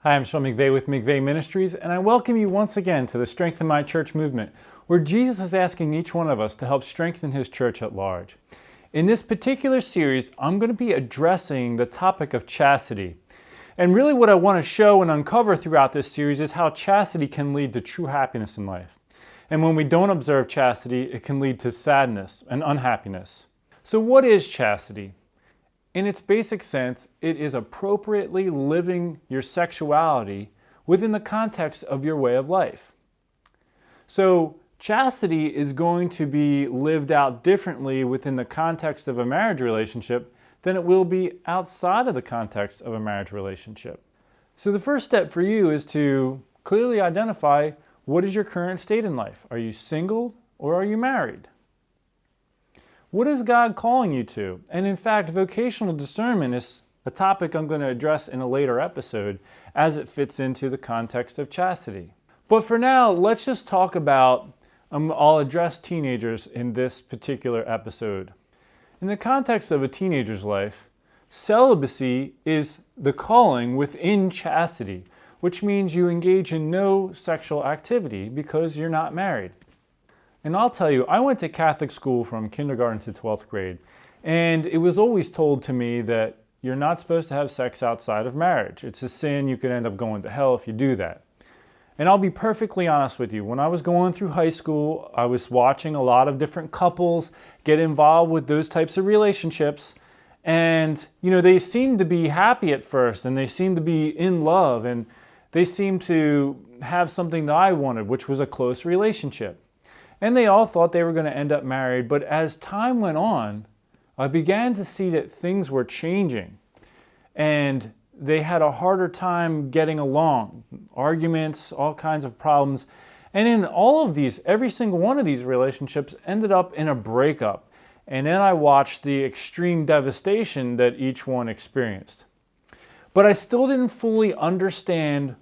Hi, I'm Sean McVeigh with McVeigh Ministries, and I welcome you once again to the Strengthen My Church movement, where Jesus is asking each one of us to help strengthen His church at large. In this particular series, I'm going to be addressing the topic of chastity. And really what I want to show and uncover throughout this series is how chastity can lead to true happiness in life. And when we don't observe chastity, it can lead to sadness and unhappiness. So what is chastity? In its basic sense, it is appropriately living your sexuality within the context of your way of life. So chastity is going to be lived out differently within the context of a marriage relationship than it will be outside of the context of a marriage relationship. So the first step for you is to clearly identify what is your current state in life. Are you single or are you married? What is God calling you to? And in fact, vocational discernment is a topic I'm going to address in a later episode as it fits into the context of chastity. But for now, let's just talk about, I'll address teenagers in this particular episode. In the context of a teenager's life, celibacy is the calling within chastity, which means you engage in no sexual activity because you're not married. And I'll tell you, I went to Catholic school from kindergarten to 12th grade, and it was always told to me that you're not supposed to have sex outside of marriage. It's a sin. You could end up going to hell if you do that. And I'll be perfectly honest with you. When I was going through high school, I was watching a lot of different couples get involved with those types of relationships. And, they seemed to be happy at first, and they seemed to be in love, and they seemed to have something that I wanted, which was a close relationship. And they all thought they were going to end up married. But as time went on, I began to see that things were changing. And they had a harder time getting along. Arguments, all kinds of problems. And in all of these, every single one of these relationships ended up in a breakup. And then I watched the extreme devastation that each one experienced. But I still didn't fully understand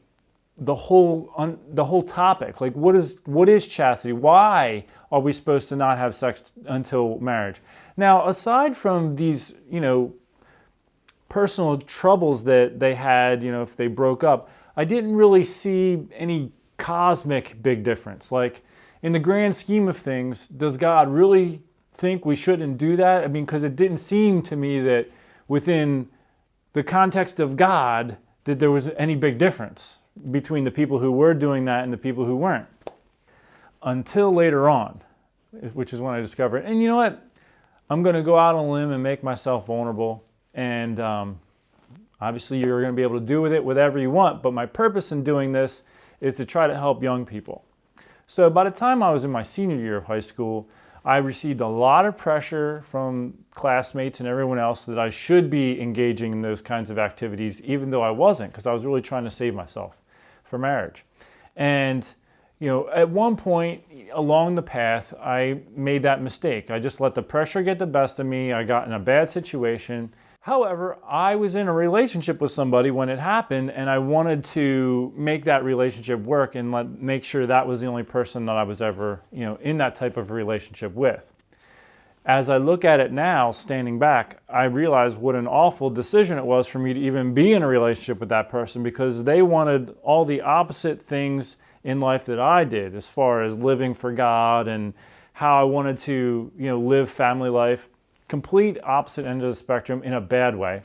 the whole topic. Like, what is chastity? Why are we supposed to not have sex until marriage? Now, aside from these, personal troubles that they had, if they broke up, I didn't really see any cosmic big difference. Like, in the grand scheme of things, does God really think we shouldn't do that? I mean, because it didn't seem to me that within the context of God that there was any big difference between the people who were doing that and the people who weren't. Until later on, which is when I discovered, and you know what? I'm going to go out on a limb and make myself vulnerable. And obviously you're going to be able to do with it whatever you want, but my purpose in doing this is to try to help young people. So by the time I was in my senior year of high school, I received a lot of pressure from classmates and everyone else that I should be engaging in those kinds of activities, even though I wasn't, because I was really trying to save myself for marriage. And, at one point along the path, I made that mistake. I just let the pressure get the best of me. I got in a bad situation. However, I was in a relationship with somebody when it happened, and I wanted to make that relationship work and make sure that was the only person that I was ever, in that type of relationship with. As I look at it now, standing back, I realize what an awful decision it was for me to even be in a relationship with that person, because they wanted all the opposite things in life that I did, as far as living for God and how I wanted to, live family life. Complete opposite end of the spectrum in a bad way.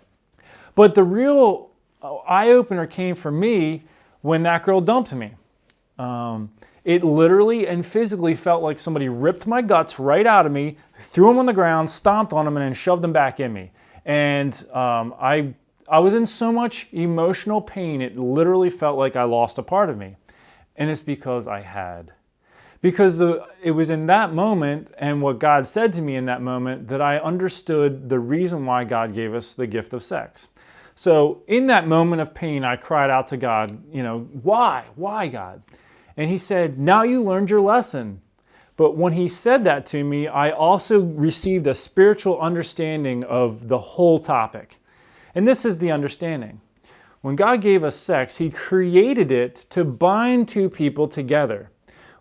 But the real eye-opener came for me when that girl dumped me. It literally and physically felt like somebody ripped my guts right out of me, threw them on the ground, stomped on them, and then shoved them back in me. And I was in so much emotional pain, it literally felt like I lost a part of me. And it's because I had. Because it was in that moment and what God said to me in that moment that I understood the reason why God gave us the gift of sex. So in that moment of pain, I cried out to God, why? Why, God? And He said, now you learned your lesson. But when He said that to me, I also received a spiritual understanding of the whole topic. And this is the understanding. When God gave us sex, He created it to bind two people together.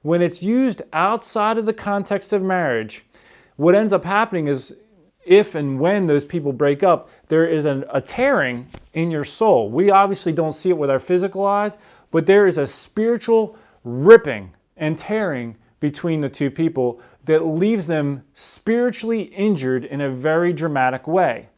When it's used outside of the context of marriage, what ends up happening is if and when those people break up, there is a tearing in your soul. We obviously don't see it with our physical eyes, but there is a spiritual ripping and tearing between the two people that leaves them spiritually injured in a very dramatic way.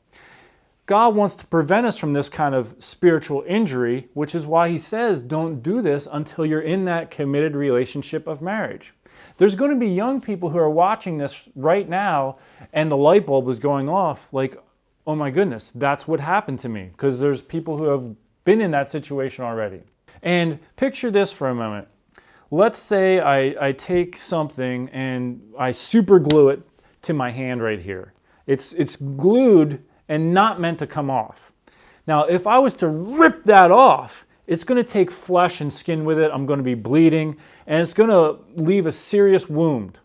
God wants to prevent us from this kind of spiritual injury, which is why he says don't do this until you're in that committed relationship of marriage. There's going to be young people who are watching this right now and the light bulb is going off like, oh my goodness, that's what happened to me, because there's people who have been in that situation already. And picture this for a moment. Let's say I take something and I super glue it to my hand right here. It's glued and not meant to come off. Now, if I was to rip that off, it's going to take flesh and skin with it. I'm going to be bleeding, and it's going to leave a serious wound.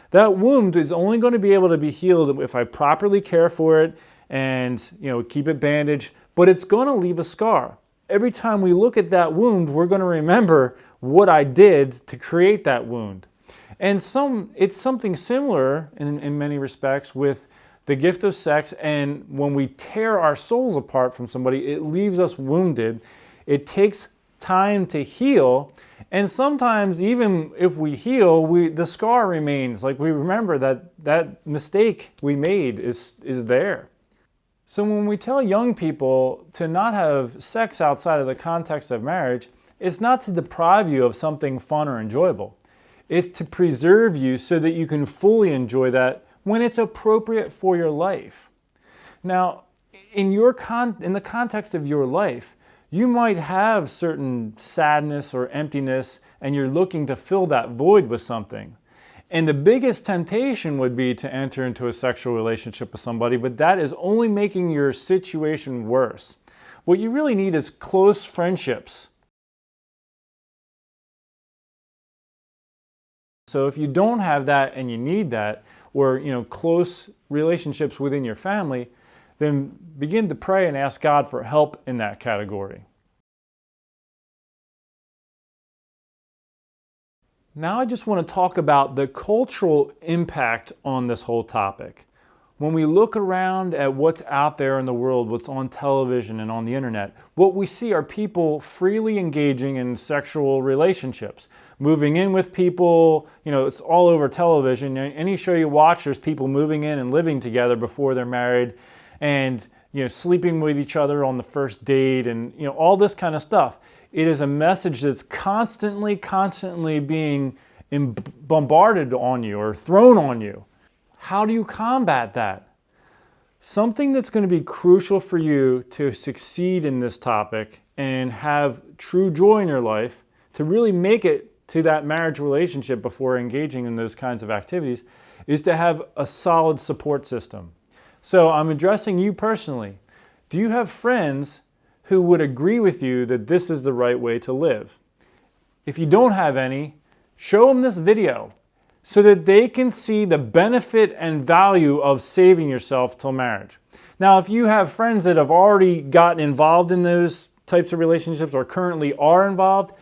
That wound is only going to be able to be healed if I properly care for it and keep it bandaged, but it's going to leave a scar. Every time we look at that wound, we're going to remember what I did to create that wound. And it's something similar in many respects with the gift of sex, and when we tear our souls apart from somebody, it leaves us wounded. It takes time to heal, and sometimes even if we heal, the scar remains. Like we remember that mistake we made is there. So when we tell young people to not have sex outside of the context of marriage, it's not to deprive you of something fun or enjoyable. It's to preserve you so that you can fully enjoy that when it's appropriate for your life. Now, in the context of your life, you might have certain sadness or emptiness and you're looking to fill that void with something. And the biggest temptation would be to enter into a sexual relationship with somebody, but that is only making your situation worse. What you really need is close friendships. So if you don't have that and you need that, or close relationships within your family, then begin to pray and ask God for help in that category. Now I just want to talk about the cultural impact on this whole topic. When we look around at what's out there in the world, what's on television and on the internet, what we see are people freely engaging in sexual relationships, moving in with people. It's all over television. Any show you watch, there's people moving in and living together before they're married, and sleeping with each other on the first date, and all this kind of stuff. It is a message that's constantly being bombarded on you or thrown on you. How do you combat that? Something that's going to be crucial for you to succeed in this topic and have true joy in your life, to really make it to that marriage relationship before engaging in those kinds of activities, is to have a solid support system. So I'm addressing you personally. Do you have friends who would agree with you that this is the right way to live? If you don't have any, show them this video, so that they can see the benefit and value of saving yourself till marriage. Now, if you have friends that have already gotten involved in those types of relationships or currently are involved,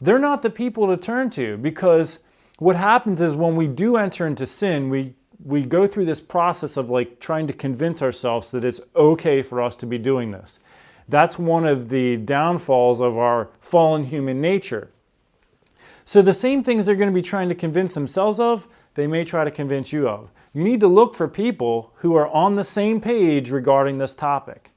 they're not the people to turn to, because what happens is when we do enter into sin, we go through this process of trying to convince ourselves that it's okay for us to be doing this. That's one of the downfalls of our fallen human nature. So the same things they're going to be trying to convince themselves of, they may try to convince you of. You need to look for people who are on the same page regarding this topic.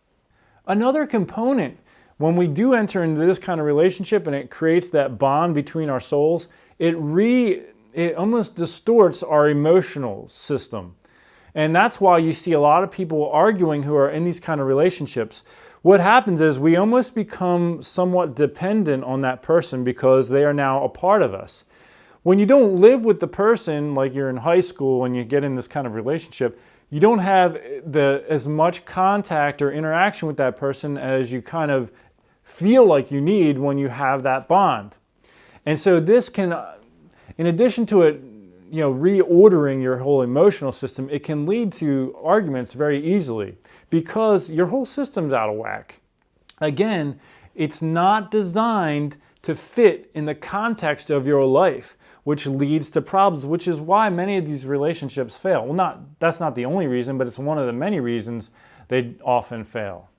Another component, when we do enter into this kind of relationship and it creates that bond between our souls, it almost distorts our emotional system. And that's why you see a lot of people arguing who are in these kind of relationships. What happens is we almost become somewhat dependent on that person because they are now a part of us. When you don't live with the person, like you're in high school and you get in this kind of relationship, you don't have as much contact or interaction with that person as you kind of feel like you need when you have that bond. And so this can, in addition to it, reordering your whole emotional system, it can lead to arguments very easily because your whole system's out of whack. Again, it's not designed to fit in the context of your life. which leads to problems, which is why many of these relationships fail. Well, that's not the only reason, but it's one of the many reasons they often fail.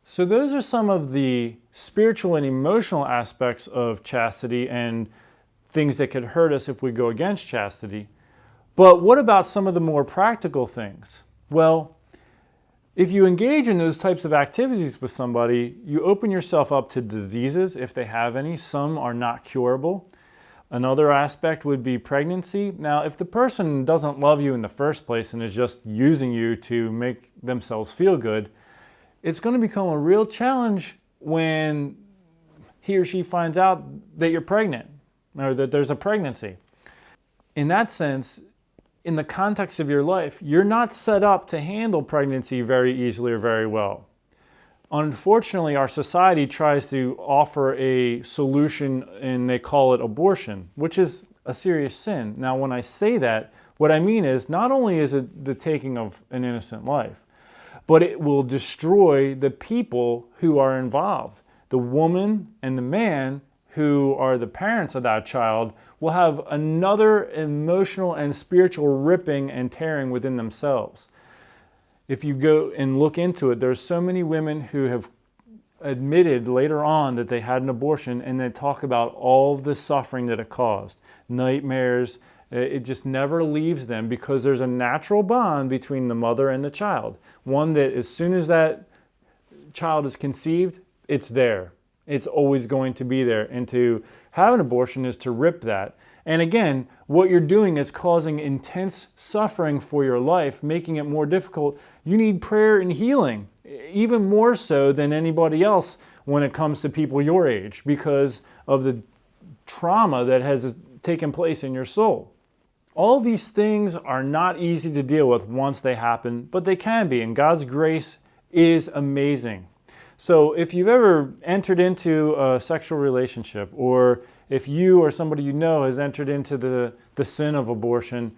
So those are some of the spiritual and emotional aspects of chastity and things that could hurt us if we go against chastity. But what about some of the more practical things? Well, if you engage in those types of activities with somebody, you open yourself up to diseases if they have any. Some are not curable. Another aspect would be pregnancy. Now, if the person doesn't love you in the first place and is just using you to make themselves feel good, it's going to become a real challenge when he or she finds out that you're pregnant or that there's a pregnancy. In that sense, in the context of your life, you're not set up to handle pregnancy very easily or very well. Unfortunately, our society tries to offer a solution and they call it abortion, which is a serious sin. Now, when I say that, what I mean is not only is it the taking of an innocent life, but it will destroy the people who are involved. The woman and the man who are the parents of that child will have another emotional and spiritual ripping and tearing within themselves. If you go and look into it, there's so many women who have admitted later on that they had an abortion, and they talk about all the suffering that it caused. Nightmares, it just never leaves them because there's a natural bond between the mother and the child. One that as soon as that child is conceived, it's there. It's always going to be there. And to have an abortion is to rip that. And again, what you're doing is causing intense suffering for your life, making it more difficult. You need prayer and healing, even more so than anybody else when it comes to people your age, because of the trauma that has taken place in your soul. All these things are not easy to deal with once they happen, but they can be, and God's grace is amazing. So if you've ever entered into a sexual relationship, or if you or somebody you know has entered into the sin of abortion,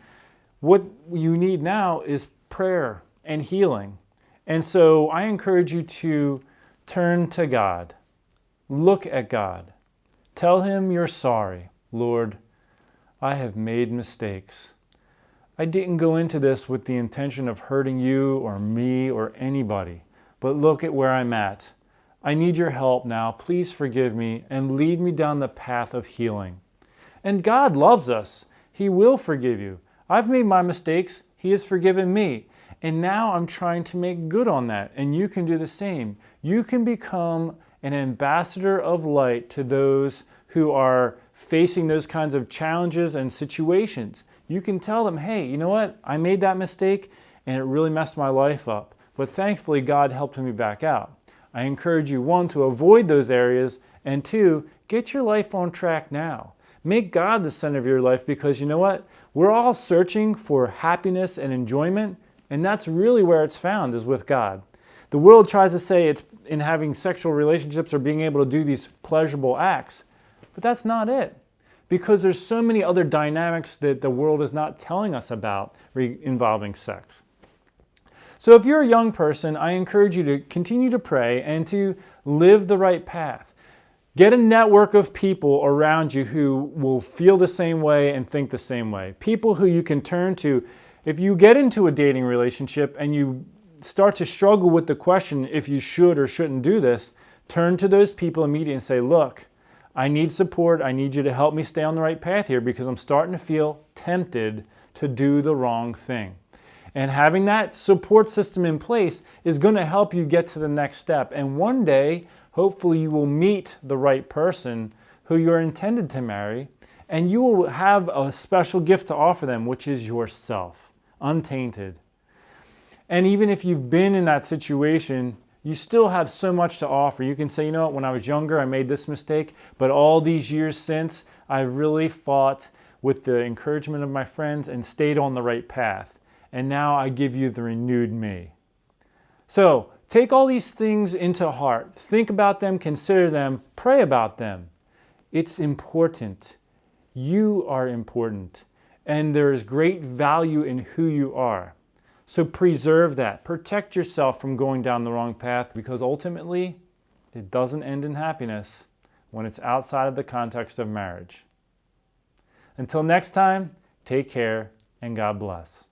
what you need now is prayer and healing. And so I encourage you to turn to God. Look at God. Tell Him you're sorry. Lord, I have made mistakes. I didn't go into this with the intention of hurting you or me or anybody. But look at where I'm at. I need your help now. Please forgive me and lead me down the path of healing. And God loves us. He will forgive you. I've made my mistakes. He has forgiven me. And now I'm trying to make good on that. And you can do the same. You can become an ambassador of light to those who are facing those kinds of challenges and situations. You can tell them, hey, you know what? I made that mistake and it really messed my life up. But thankfully, God helped me back out. I encourage you, one, to avoid those areas, and two, get your life on track now. Make God the center of your life, because you know what? We're all searching for happiness and enjoyment, and that's really where it's found, is with God. The world tries to say it's in having sexual relationships or being able to do these pleasurable acts, but that's not it. Because there's so many other dynamics that the world is not telling us about involving sex. So if you're a young person, I encourage you to continue to pray and to live the right path. Get a network of people around you who will feel the same way and think the same way. People who you can turn to. If you get into a dating relationship and you start to struggle with the question if you should or shouldn't do this, turn to those people immediately and say, look, I need support. I need you to help me stay on the right path here, because I'm starting to feel tempted to do the wrong thing. And having that support system in place is going to help you get to the next step. And one day, hopefully, you will meet the right person who you're intended to marry, and you will have a special gift to offer them, which is yourself, untainted. And even if you've been in that situation, you still have so much to offer. You can say, you know what, when I was younger, I made this mistake, but all these years since, I've really fought with the encouragement of my friends and stayed on the right path. And now I give you the renewed me. So take all these things into heart. Think about them, consider them, pray about them. It's important. You are important. And there is great value in who you are. So preserve that. Protect yourself from going down the wrong path, because ultimately it doesn't end in happiness when it's outside of the context of marriage. Until next time, take care and God bless.